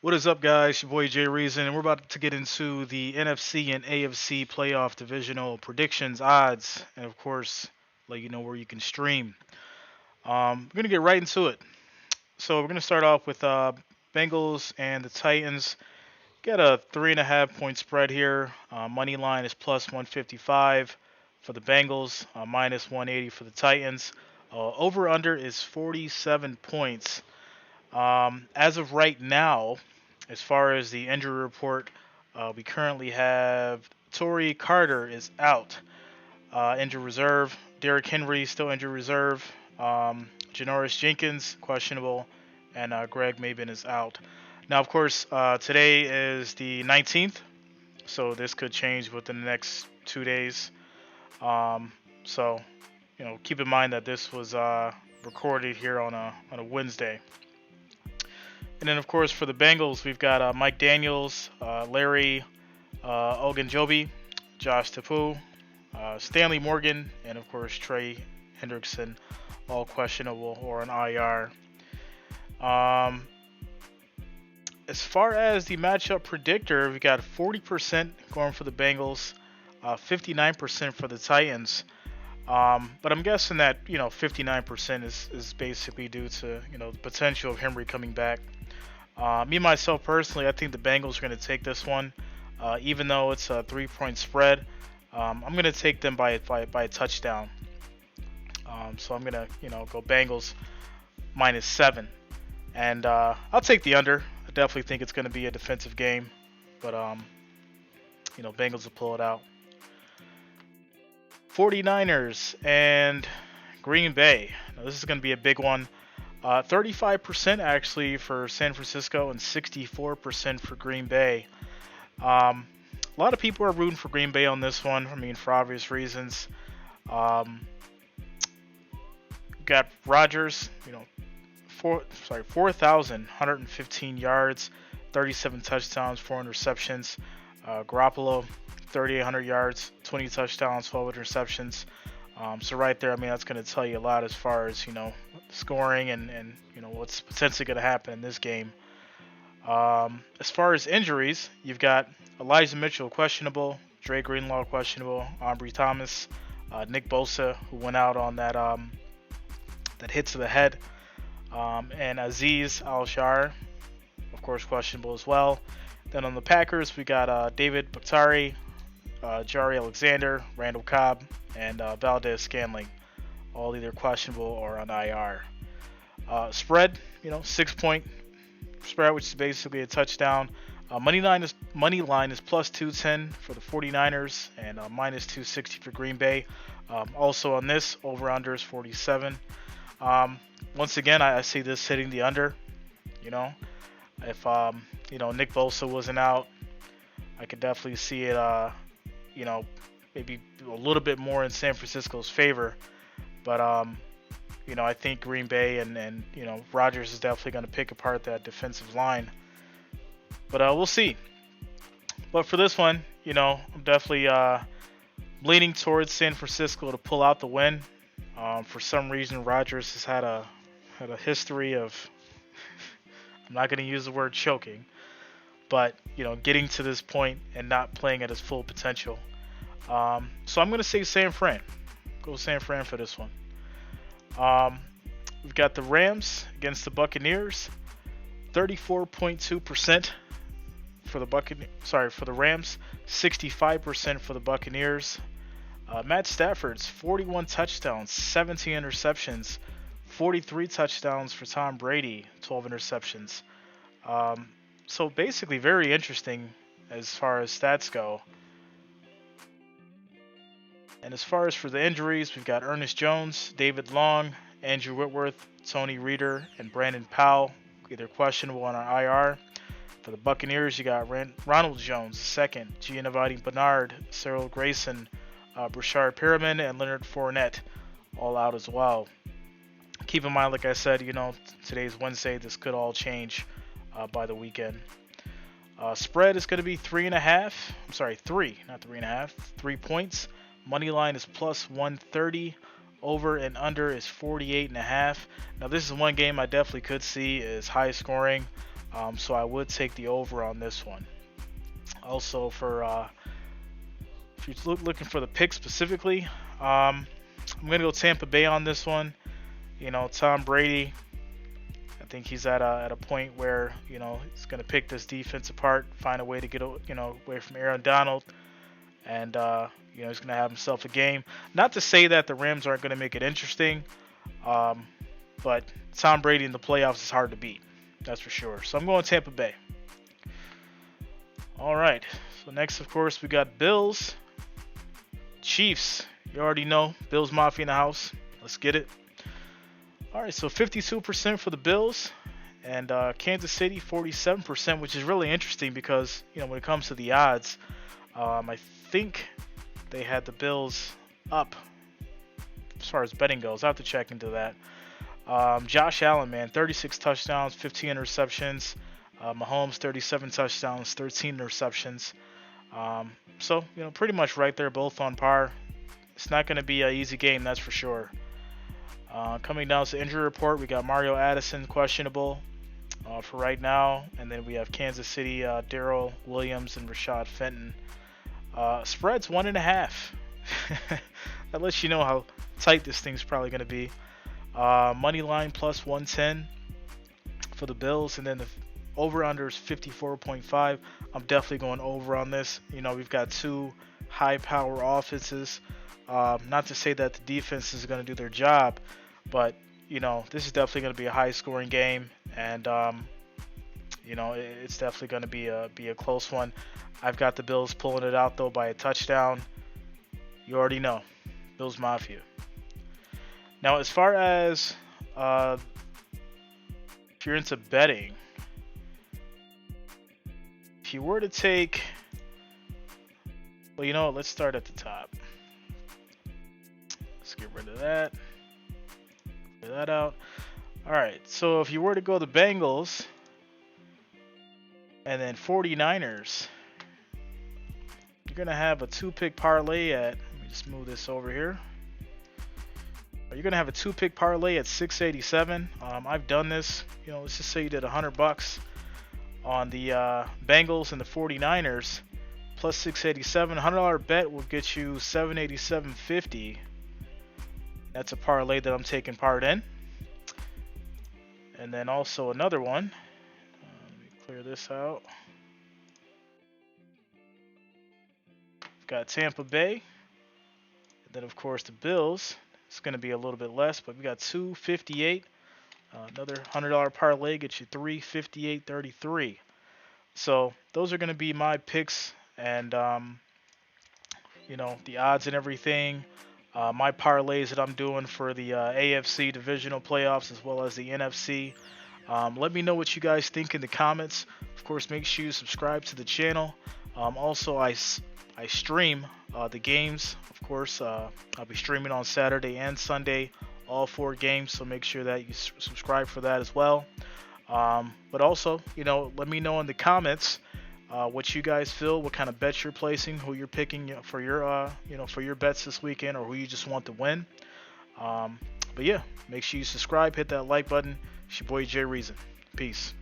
What is up, guys? Your boy Jay Reason, and we're about to get into the NFC and AFC playoff divisional predictions, odds, and of course, let you know where you can stream. We're gonna get right into it. So we're gonna start off with Bengals and the Titans. Get a 3.5 point spread here. Money line is plus 155 for the Bengals, minus 180 for the Titans. Over under is 47 points. As of right now, as far as the injury report, we currently have Torrey Carter is out, injured reserve. Derrick Henry still injured reserve. Janoris Jenkins questionable, and Greg Mabin is out. Now, of course, today is the 19th, so this could change within the next 2 days. So, keep in mind that this was recorded here on a Wednesday. And then, of course, for the Bengals, we've got Mike Daniels, Larry Ogunjobi, Josh Tapu, Stanley Morgan, and, of course, Trey Hendrickson, all questionable or on IR. As far as the matchup predictor, we got 40% going for the Bengals, 59% for the Titans. But I'm guessing that 59% is basically due to the potential of Henry coming back. Me myself personally, I think the Bengals are going to take this one, even though it's a 3 point spread. I'm going to take them by a touchdown. So I'm going to go Bengals -7, and I'll take the under. I definitely think it's going to be a defensive game, but Bengals will pull it out. 49ers and Green Bay. Now, this is going to be a big one. 35% actually for San Francisco and 64% for Green Bay. A lot of people are rooting for Green Bay on this one. I mean, for obvious reasons. Got Rodgers, 4,115 yards, 37 touchdowns, 4 interceptions. Garoppolo, 3,800 yards, 20 touchdowns, 12 interceptions. So right there, I mean, that's going to tell you a lot as far as scoring and what's potentially going to happen in this game. As far as injuries, you've got Elijah Mitchell questionable, Dre Greenlaw questionable, Ambry Thomas, Nick Bosa, who went out on that hit to the head, and Aziz Al-Shar, of course, questionable as well. Then on the Packers, we got David Bakhtiari, Jari Alexander, Randall Cobb, and Valdez Scanling, all either questionable or on IR. Spread, 6 point spread, which is basically a touchdown. Money line is plus 210 for the 49ers and minus 260 for Green Bay. Also on this, over under is 47. Once again, I see this hitting the under. If Nick Bosa wasn't out, I could definitely see it. Maybe a little bit more in San Francisco's favor, but I think Green Bay and Rodgers is definitely going to pick apart that defensive line. But we'll see. But for this one, I'm definitely leaning towards San Francisco to pull out the win. For some reason, Rodgers has had a history of I'm not going to use the word choking, but getting to this point and not playing at his full potential. So I'm going to say San Fran. Go San Fran for this one. We've got the Rams against the Buccaneers. 34.2% for the Rams. 65% for the Buccaneers. Matt Stafford's 41 touchdowns, 17 interceptions, 43 touchdowns for Tom Brady, 12 interceptions. So basically very interesting as far as stats go. And as far as for the injuries, we've got Ernest Jones, David Long, Andrew Whitworth, Tony Reeder, and Brandon Powell, either questionable on our IR. For the Buccaneers, you got Ronald Jones, second, Giovanni Bernard, Cyril Grayson, Brashard Perriman, and Leonard Fournette, all out as well. Keep in mind, like I said, today's Wednesday. This could all change by the weekend. Spread is going to be 3.5. I'm sorry, 3, not 3.5. 3 points. Money line is plus 130. Over and under is 48.5. Now, this is one game I definitely could see is high scoring. So I would take the over on this one. Also, for if you're looking for the pick specifically, I'm gonna go Tampa Bay on this one. Tom Brady, I think he's at a point where he's gonna pick this defense apart, find a way to get away from Aaron Donald, and he's gonna have himself a game. Not to say that the Rams aren't gonna make it interesting, but Tom Brady in the playoffs is hard to beat. That's for sure. So I'm going Tampa Bay. All right. So next, of course, we got Bills, Chiefs. You already know, Bills Mafia in the house. Let's get it. All right. So 52% for the Bills, and Kansas City 47%, which is really interesting because when it comes to the odds, I think they had the Bills up as far as betting goes. I have to check into that. Josh Allen, man, 36 touchdowns, 15 interceptions. Mahomes, 37 touchdowns, 13 interceptions. So, pretty much right there, both on par. It's not going to be an easy game, that's for sure. Coming down to the injury report, we got Mario Addison questionable for right now. And then we have Kansas City, Darrell Williams, and Rashad Fenton. Spread's 1.5. That lets you know how tight this thing's probably going to be. Money line plus 110 for the Bills, and then the over/under is 54.5. I'm definitely going over on this. We've got two high-power offenses. Not to say that the defense is going to do their job, but this is definitely going to be a high-scoring game, and it's definitely going to be a close one. I've got the Bills pulling it out though by a touchdown. You already know, Bills Mafia. Now, as far as if you're into betting, if you were to take, let's start at the top. Let's get rid of that. Clear that out. All right, so if you were to go the Bengals and then 49ers, you're going to have a 2-pick parlay at, let me just move this over here. You're going to have a 2-pick parlay at 687. I've done this. Let's just say you did $100 on the Bengals and the 49ers plus 687. $100 bet will get you 787.50. That's a parlay that I'm taking part in. And then also another one. Let me clear this out. We've got Tampa Bay. And then, of course, the Bills. It's going to be a little bit less, but we got 258. Another $100 parlay gets you 358.33. So those are going to be my picks, and the odds and everything. My parlays that I'm doing for the AFC divisional playoffs as well as the NFC. Let me know what you guys think in the comments. Of course, make sure you subscribe to the channel. Also, I stream the games. Of course, I'll be streaming on Saturday and Sunday, all 4 games, so make sure that you subscribe for that as well. But also, let me know in the comments what you guys feel, what kind of bets you're placing, who you're picking for your for your bets this weekend, or who you just want to win. But yeah, make sure you subscribe, hit that like button. It's your boy Jay Reason. Peace.